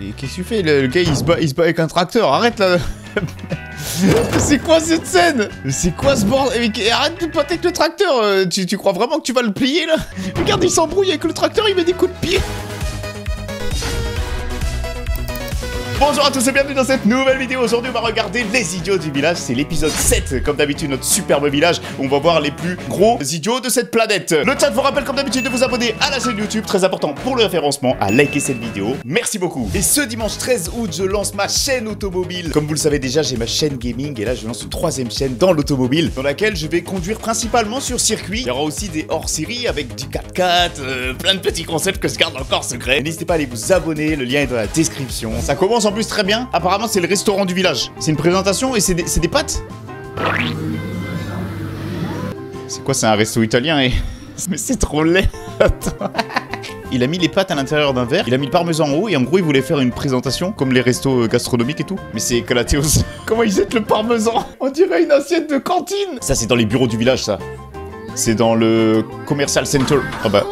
Et qu'est-ce que tu fais? Le gars, il se bat avec un tracteur. Arrête là. C'est quoi cette scène? C'est quoi ce bordel? Arrête de te battre avec le tracteur. Tu crois vraiment que tu vas le plier là? Regarde, il s'embrouille avec le tracteur, il met des coups de pied. Bonjour à tous et bienvenue dans cette nouvelle vidéo. Aujourd'hui on va regarder les idiots du village. C'est l'épisode 7, comme d'habitude notre superbe village où on va voir les plus gros idiots de cette planète. Le chat vous rappelle comme d'habitude de vous abonner à la chaîne YouTube, très important pour le référencement, à liker cette vidéo. Merci beaucoup. Et ce dimanche 13 août je lance ma chaîne automobile. Comme vous le savez déjà, j'ai ma chaîne gaming et là je lance une troisième chaîne dans l'automobile dans laquelle je vais conduire principalement sur circuit. Il y aura aussi des hors-séries avec du 4x4, plein de petits concepts que je garde encore secret. N'hésitez pas à aller vous abonner, le lien est dans la description. Ça commence en plus très bien. Apparemment c'est le restaurant du village. C'est une présentation et c'est des pâtes. C'est quoi, c'est un resto italien et... Mais c'est trop laid. Attends. Il a mis les pâtes à l'intérieur d'un verre, il a mis le parmesan en haut et en gros il voulait faire une présentation comme les restos gastronomiques et tout. Mais c'est éclaté aussi. Comment ils jettent le parmesan? On dirait une assiette de cantine. Ça c'est dans les bureaux du village ça. C'est dans le commercial center. Ah bah...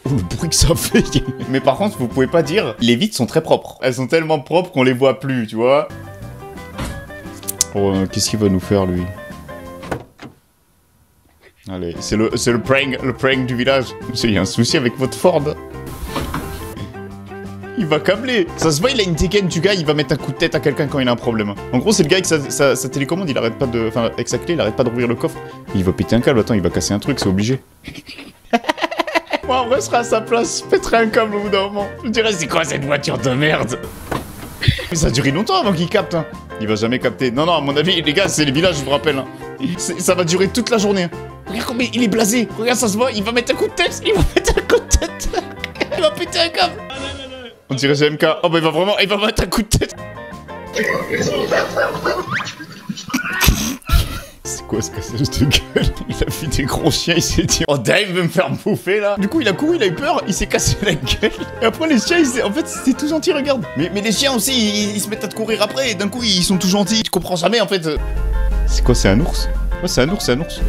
Oh, le bruit que ça fait. Mais par contre, vous pouvez pas dire... Les vitres sont très propres. Elles sont tellement propres qu'on les voit plus, tu vois. Oh, qu'est-ce qu'il va nous faire, lui? Allez, c'est le prank du village. Il y a un souci avec votre Ford. Il va câbler. Ça se voit, il a une Tekken du gars, il va mettre un coup de tête à quelqu'un quand il a un problème. En gros, c'est le gars avec sa télécommande, il arrête pas de... Enfin, avec sa clé, il arrête pas d'ouvrir le coffre. Il va péter un câble, attends, il va casser un truc, c'est obligé. Moi, en vrai, je serais à sa place, je pèterais un câble au bout d'un moment. Je me dirais, c'est quoi cette voiture de merde? Mais ça a duré longtemps avant qu'il capte, hein. Il va jamais capter. Non, non, à mon avis, les gars, c'est les villages, je vous rappelle. Hein. Ça va durer toute la journée. Hein. Regarde combien il est blasé. Regarde, ça se voit, il va mettre un coup de tête. Il va mettre un coup de tête. Il va péter un câble. On dirait GMK. Oh, bah, il va mettre un coup de tête. C'est quoi ce cassage de gueule? Il a vu des gros chiens, il s'est dit oh Dave veut me faire bouffer là. Du coup il a couru, il a eu peur, il s'est cassé la gueule. Et après les chiens, en fait c'était tout gentil, regarde. Mais les chiens aussi, ils se mettent à te courir après et d'un coup ils sont tout gentils. Tu comprends jamais en fait. C'est quoi, c'est un ours? Ouais c'est un ours, c'est un ours.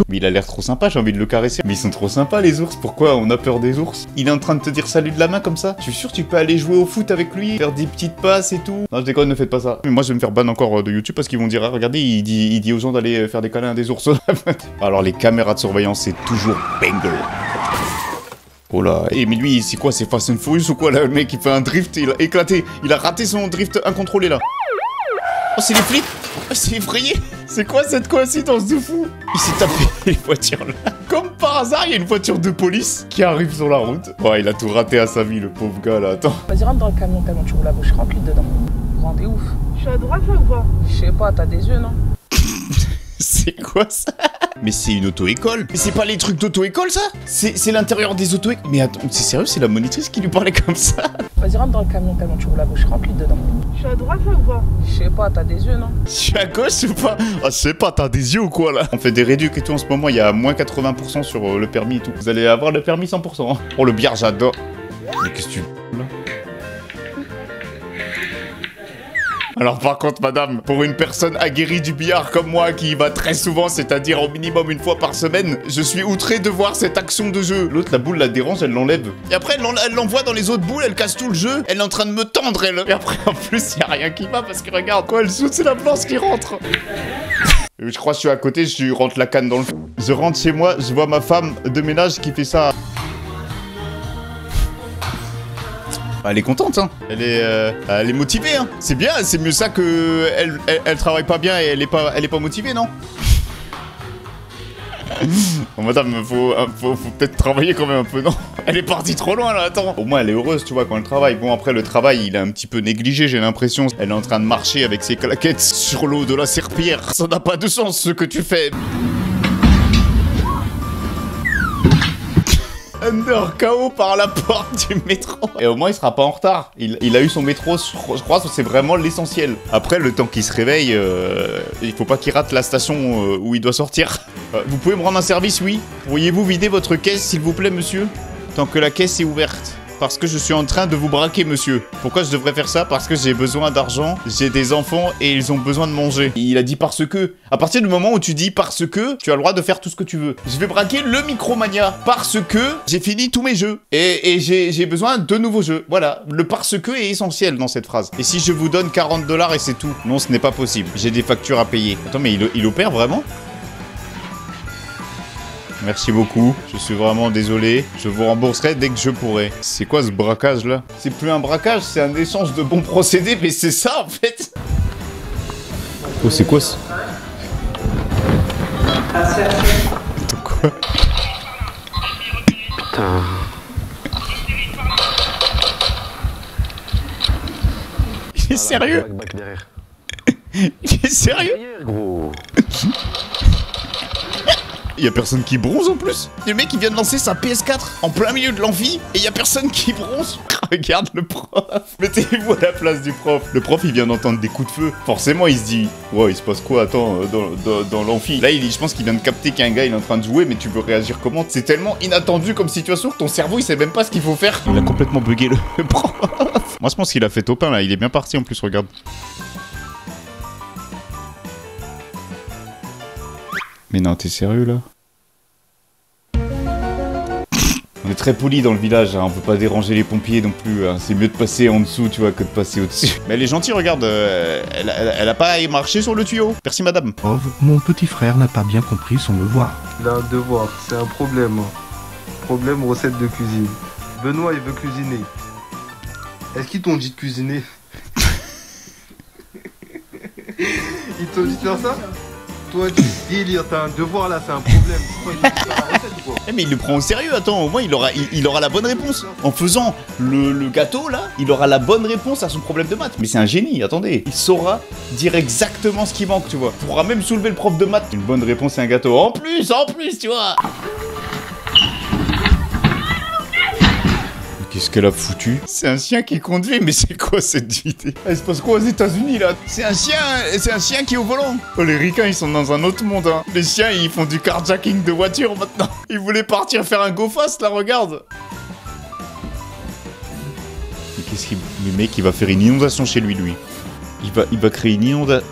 Mais il a l'air trop sympa, j'ai envie de le caresser. Mais ils sont trop sympas les ours, pourquoi on a peur des ours? Il est en train de te dire salut de la main comme ça. Je suis sûr que tu peux aller jouer au foot avec lui, faire des petites passes et tout. Non je déconne, ne faites pas ça. Mais moi je vais me faire ban encore de YouTube parce qu'ils vont dire ah, regardez, il dit aux gens d'aller faire des câlins à des ours. Alors les caméras de surveillance c'est toujours banger. Oh là, et mais lui c'est quoi, c'est Fast and Furious ou quoi là? Le mec il fait un drift, il a éclaté, il a raté son drift incontrôlé là. Oh c'est les flics. Oh, c'est effrayé. C'est quoi cette coïncidence de fou? Il s'est tapé les voitures là. Comme par hasard, il y a une voiture de police qui arrive sur la route. Oh, il a tout raté à sa vie, le pauvre gars là. Attends. Vas-y, rentre dans le camion, tu roules la bouche remplie dedans. Grand et ouf. Je suis à droite là ou pas? Je sais pas, t'as des yeux, non? C'est quoi ça? Mais c'est une auto-école. Mais c'est pas les trucs d'auto-école ça? C'est l'intérieur des auto-écoles. Mais attends, c'est sérieux, c'est la monitrice qui lui parlait comme ça? Vas-y, rentre dans le camion, tu roules la bouche remplie dedans. Je suis à droite là ou pas? Je sais pas, t'as des yeux, non? Je suis à gauche ou pas? Ah, je sais pas, t'as des yeux ou quoi là? On fait des réducs et tout en ce moment, il y a moins 80% sur le permis et tout. Vous allez avoir le permis 100%. Oh, le bière, j'adore. Mais qu'est-ce que tu... là? Alors par contre madame, pour une personne aguerrie du billard comme moi qui y va très souvent, c'est-à-dire au minimum une fois par semaine, je suis outré de voir cette action de jeu. L'autre, la boule la dérange, elle l'enlève. Et après elle l'envoie dans les autres boules, elle casse tout le jeu. Elle est en train de me tendre elle. Et après en plus y a rien qui va parce que regarde, quoi elle saute, c'est la blanche qui rentre. Je crois que je suis à côté, je rentre la canne dans le... Je rentre chez moi, je vois ma femme de ménage qui fait ça. Elle est contente, hein. Elle est motivée, hein. C'est bien, c'est mieux ça que elle travaille pas bien et elle est pas motivée, non? Bon, madame, faut peut-être travailler quand même un peu, non? Elle est partie trop loin, là, attends. Au moins, elle est heureuse, tu vois, quand elle travaille. Bon, après, le travail, il est un petit peu négligé, j'ai l'impression. Elle est en train de marcher avec ses claquettes sur l'eau de la serpillière. Ça n'a pas de sens, ce que tu fais. Under KO par la porte du métro. Et au moins il sera pas en retard. Il a eu son métro, je crois que c'est vraiment l'essentiel. Après le temps qu'il se réveille, il faut pas qu'il rate la station où il doit sortir. Vous pouvez me rendre un service, oui? Pourriez-vous vider votre caisse s'il vous plaît monsieur? Tant que la caisse est ouverte. Parce que je suis en train de vous braquer, monsieur. Pourquoi je devrais faire ça? Parce que j'ai besoin d'argent, j'ai des enfants et ils ont besoin de manger. Il a dit parce que. À partir du moment où tu dis parce que, tu as le droit de faire tout ce que tu veux. Je vais braquer le Micromania parce que j'ai fini tous mes jeux. Et j'ai besoin de nouveaux jeux. Voilà, le parce que est essentiel dans cette phrase. Et si je vous donne 40 $ et c'est tout? Non, ce n'est pas possible. J'ai des factures à payer. Attends, mais il opère vraiment? Merci beaucoup, je suis vraiment désolé. Je vous rembourserai dès que je pourrai. C'est quoi ce braquage là? C'est plus un braquage, c'est un échange de bons procédés, mais c'est ça en fait. Oh, c'est quoi ce... Quoi? Putain. Il est sérieux? Il est sérieux? Gros. Il y a personne qui bronze en plus. Le mec il vient de lancer sa PS4 en plein milieu de l'amphi et il y a personne qui bronze. Regarde le prof. Mettez-vous à la place du prof. Le prof il vient d'entendre des coups de feu. Forcément il se dit ouais il se passe quoi attends dans l'amphi. Là je pense qu'il vient de capter qu'un gars il est en train de jouer mais tu veux réagir comment? C'est tellement inattendu comme situation que ton cerveau il sait même pas ce qu'il faut faire. Il a complètement bugué le prof. Moi je pense qu'il a fait top 1 là. Il est bien parti en plus regarde. Mais non, t'es sérieux là? On est très poli dans le village, hein. On peut pas déranger les pompiers non plus. Hein. C'est mieux de passer en dessous, tu vois, que de passer au-dessus. Mais elle est gentille, regarde. Elle a pas marché sur le tuyau. Merci madame. Oh, mon petit frère n'a pas bien compris son devoir. Il a un devoir, c'est un problème. Problème recette de cuisine. Benoît, il veut cuisiner. Est-ce qu'ils t'ont dit de cuisiner? Ils t'ont dit de faire ça? Toi, tu délires, t'as un devoir là, c'est un problème. Toi, il dit de faire la recette ou quoi? Eh mais il le prend au sérieux, attends, au moins il aura la bonne réponse. En faisant le gâteau là, il aura la bonne réponse à son problème de maths. Mais c'est un génie, attendez. Il saura dire exactement ce qui manque, tu vois. Il pourra même soulever le prof de maths. Une bonne réponse c'est un gâteau. En plus, tu vois. Qu'est-ce qu'elle a foutu? C'est un chien qui conduit, mais c'est quoi cette idée? Il se passe quoi aux États-Unis là? C'est un chien qui est au volant. Oh les ricains ils sont dans un autre monde hein. Les chiens ils font du carjacking de voiture maintenant. Ils voulaient partir faire un go fast là, regarde. Mais qu'est-ce qu'il... Le mec il va faire une inondation chez lui. Il va créer une inondation.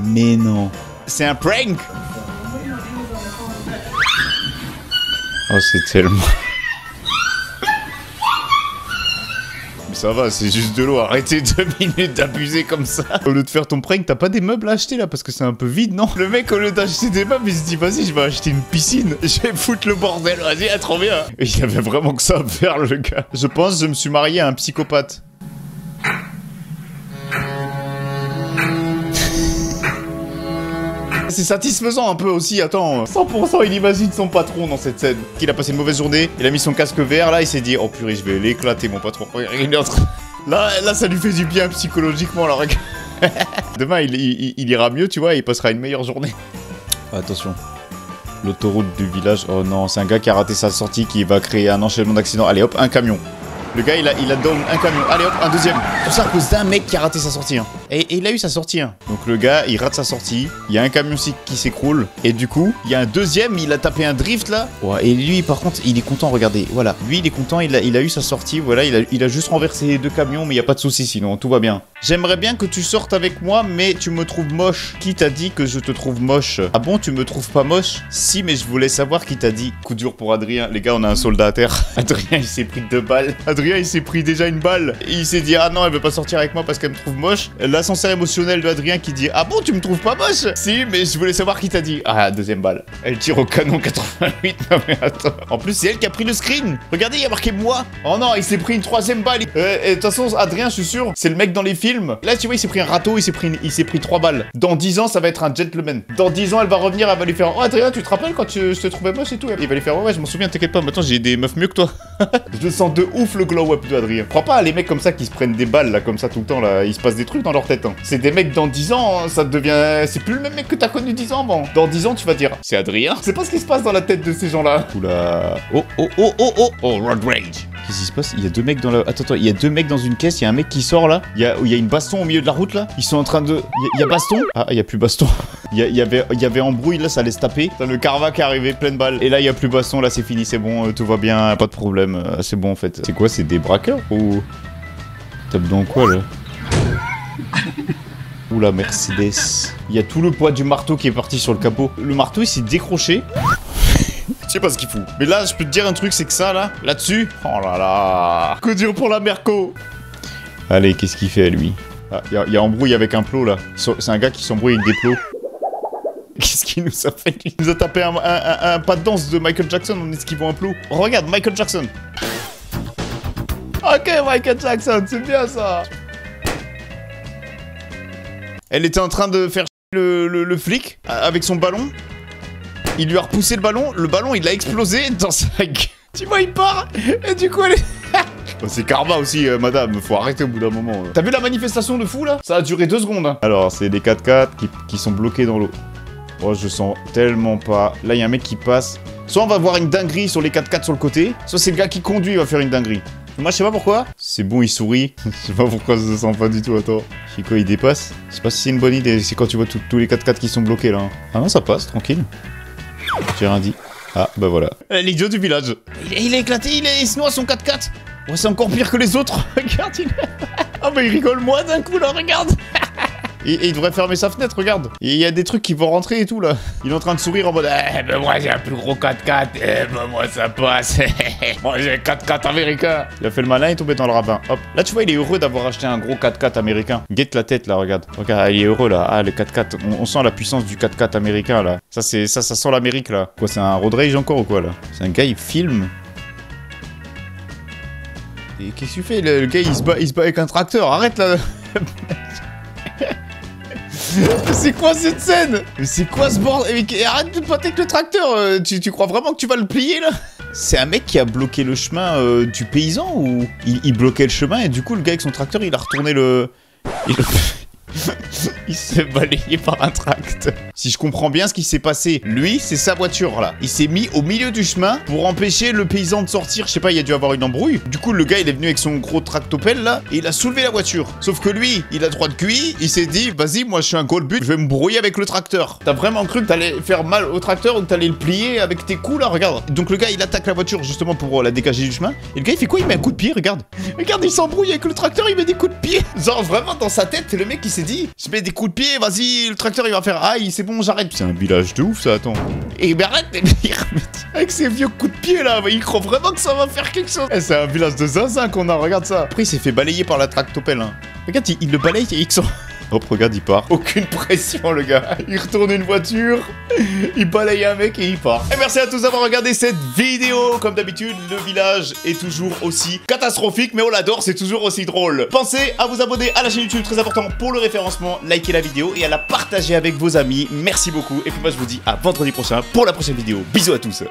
Mais non. C'est un prank. Oh c'est tellement... Ça va, c'est juste de l'eau, arrêtez 2 minutes d'abuser comme ça. Au lieu de faire ton prank, t'as pas des meubles à acheter là parce que c'est un peu vide, non? Le mec, au lieu d'acheter des meubles, il se dit vas-y, je vais acheter une piscine, je vais foutre le bordel, vas-y, trop bien. Et il y avait vraiment que ça à faire, le gars. Je pense que je me suis marié à un psychopathe. C'est satisfaisant un peu aussi, attends. 100% il imagine son patron dans cette scène. Il a passé une mauvaise journée, il a mis son casque vert, là il s'est dit oh purée je vais l'éclater mon patron. Il est en train... Là ça lui fait du bien psychologiquement, là regarde. Demain il ira mieux tu vois, et il passera une meilleure journée. Attention. L'autoroute du village, oh non c'est un gars qui a raté sa sortie qui va créer un enchaînement d'accidents. Allez hop, un camion. Le gars il a down un camion, allez hop, un deuxième. Tout ça à cause d'un mec qui a raté sa sortie hein. Et il a eu sa sortie hein. Donc le gars il rate sa sortie, il y a un camion qui s'écroule. Et du coup, il y a un deuxième, il a tapé un drift là. Ouais, et lui par contre il est content, regardez. Voilà, lui il est content, il a eu sa sortie. Voilà, il a juste renversé les 2 camions. Mais il n'y a pas de souci sinon, tout va bien. J'aimerais bien que tu sortes avec moi, mais tu me trouves moche. Qui t'a dit que je te trouve moche? Ah bon, tu me trouves pas moche? Si, mais je voulais savoir qui t'a dit. Coup dur pour Adrien. Les gars, on a un soldat à terre. Adrien, il s'est pris 2 balles. Adrien, il s'est pris déjà une balle. Et il s'est dit, ah non, elle veut pas sortir avec moi parce qu'elle me trouve moche. L'ascenseur émotionnel de Adrien qui dit, ah bon, tu me trouves pas moche? Si, mais je voulais savoir qui t'a dit. Ah, 2e balle. Elle tire au canon 88. Non, mais attends. En plus, c'est elle qui a pris le screen. Regardez, il y a marqué moi. Oh non, il s'est pris une 3e balle. Et de toute façon, Adrien, je suis sûr, c'est le mec dans les films. Là, tu vois, il s'est pris un râteau, il s'est pris 3 balles. Dans 10 ans, ça va être un gentleman. Dans 10 ans, elle va revenir, elle va lui faire, oh Adrien, tu te rappelles quand je te trouvais moche et tout? Il va lui faire, ouais, je m'en souviens, t'inquiète pas, maintenant j'ai des meufs mieux que toi. Je sens de ouf le glow-up de Adrien. Crois pas à les mecs comme ça qui se prennent des balles là, comme ça tout le temps là, il se passe des trucs dans leur tête. Hein. C'est des mecs dans 10 ans, hein, ça devient. C'est plus le même mec que t'as connu 10 ans avant. Dans 10 ans, tu vas dire, c'est Adrien. C'est pas ce qui se passe dans la tête de ces gens là. Oula. Oh, road rage. Qu'est-ce qui se passe? Il y a deux mecs dans la... Attends, il y a deux mecs dans une caisse, il y a un mec qui sort là. Il y a une baston au milieu de la route là. Ils sont en train de... Il y a baston. Ah, il y a plus baston. Il y avait embrouille là, ça allait se taper. T'as le Carva qui est arrivé, pleine balle. Et là, il y a plus baston, là c'est fini, c'est bon, tout va bien, pas de problème. C'est bon en fait. C'est quoi? C'est des braqueurs ou... Tape dans quoi là? Oula, Mercedes. Il y a tout le poids du marteau qui est parti sur le capot. Le marteau il s'est décroché. Je sais pas ce qu'il fout. Mais là, je peux te dire un truc, c'est que ça, là-dessus... Oh là là... Coup dur pour la Merco. Allez, qu'est-ce qu'il fait, lui? Ah, il y a embrouille avec un plot, là. C'est un gars qui s'embrouille avec des plots. Qu'est-ce qu'il nous a fait? Il nous a tapé un pas de danse de Michael Jackson en esquivant un plot. Oh, regarde, Michael Jackson. Ok, Michael Jackson, c'est bien, ça. Elle était en train de faire le flic avec son ballon. Il lui a repoussé le ballon il a explosé dans sa gueule. Tu vois, il part, et du coup, elle est... Oh, c'est karma aussi, madame, faut arrêter au bout d'un moment. T'as vu la manifestation de fou, là? Ça a duré 2 secondes. Hein. Alors, c'est des 4x4 qui sont bloqués dans l'eau. Oh, je sens tellement pas... Là, il y a un mec qui passe. Soit on va voir une dinguerie sur les 4x4 sur le côté, soit c'est le gars qui conduit qui va faire une dinguerie. Moi, je sais pas pourquoi. C'est bon, il sourit. Je sais pas pourquoi ça se sent pas du tout, attends. Chico, il dépasse. Je sais pas si c'est une bonne idée, c'est quand tu vois tous les 4x4 qui sont bloqués, là. Ah non, ça passe, tranquille. J'ai rien dit. Ah, bah voilà. L'idiot du village. Il est éclaté, il se noie son 4x4. Ouais, c'est encore pire que les autres. Regarde, Ah, bah il rigole moins d'un coup, là, regarde. Et il devrait fermer sa fenêtre, regarde. Et il y a des trucs qui vont rentrer et tout, là. Il est en train de sourire en mode... Eh, ben moi, j'ai un plus gros 4x4. Eh, ben moi, ça passe. Moi, j'ai un 4x4 américain. Il a fait le malin, il est tombé dans le ravin. Hop. Là, tu vois, il est heureux d'avoir acheté un gros 4x4 américain. Guette la tête, là, regarde. Regarde, il est heureux, là. Ah, le 4x4. On sent la puissance du 4x4 américain, là. Ça sent l'Amérique, là. Quoi, c'est un road rage encore ou quoi, là? C'est un gars, il filme. Et qu'est-ce que tu fais? Le gars, il se bat avec un tracteur. Arrête, là. C'est quoi cette scène? Mais c'est quoi ce bordel? Arrête de te battre avec le tracteur. Tu crois vraiment que tu vas le plier là? C'est un mec qui a bloqué le chemin du paysan ou il bloquait le chemin et du coup le gars avec son tracteur il a retourné le... Il s'est balayé par un tracteur. Si je comprends bien ce qui s'est passé, lui, c'est sa voiture là. Il s'est mis au milieu du chemin pour empêcher le paysan de sortir. Je sais pas, il a dû avoir une embrouille. Du coup, le gars, il est venu avec son gros tractopelle là et il a soulevé la voiture. Sauf que lui, il a droit de QI. Il s'est dit, vas-y, moi je suis un gold-but, je vais me brouiller avec le tracteur. T'as vraiment cru que t'allais faire mal au tracteur ou que t'allais le plier avec tes coups là? Regarde. Donc le gars, il attaque la voiture justement pour la dégager du chemin. Et le gars, il fait quoi? Il met un coup de pied, regarde. Regarde, il s'embrouille avec le tracteur, il met des coups de pied. Genre vraiment dans sa tête, le mec, il s'est dit, je mets des coups de pied, vas-y, le tracteur il va faire aïe, c'est bon, j'arrête. C'est un village de ouf ça, attends. Et ben arrête, avec ses vieux coups de pied là, il croit vraiment que ça va faire quelque chose. Eh, c'est un village de zinzin qu'on a, regarde ça. Après il s'est fait balayer par la tractopelle. Hein. Regarde, il le balaye et il sort. Hop, regarde, il part. Aucune pression, le gars. Il retourne une voiture, il balaye un mec et il part. Et merci à tous d'avoir regardé cette vidéo. Comme d'habitude, le village est toujours aussi catastrophique, mais on l'adore, c'est toujours aussi drôle. Pensez à vous abonner à la chaîne YouTube, très important pour le référencement. Likez la vidéo et à la partager avec vos amis. Merci beaucoup. Et puis moi, je vous dis à vendredi prochain pour la prochaine vidéo. Bisous à tous.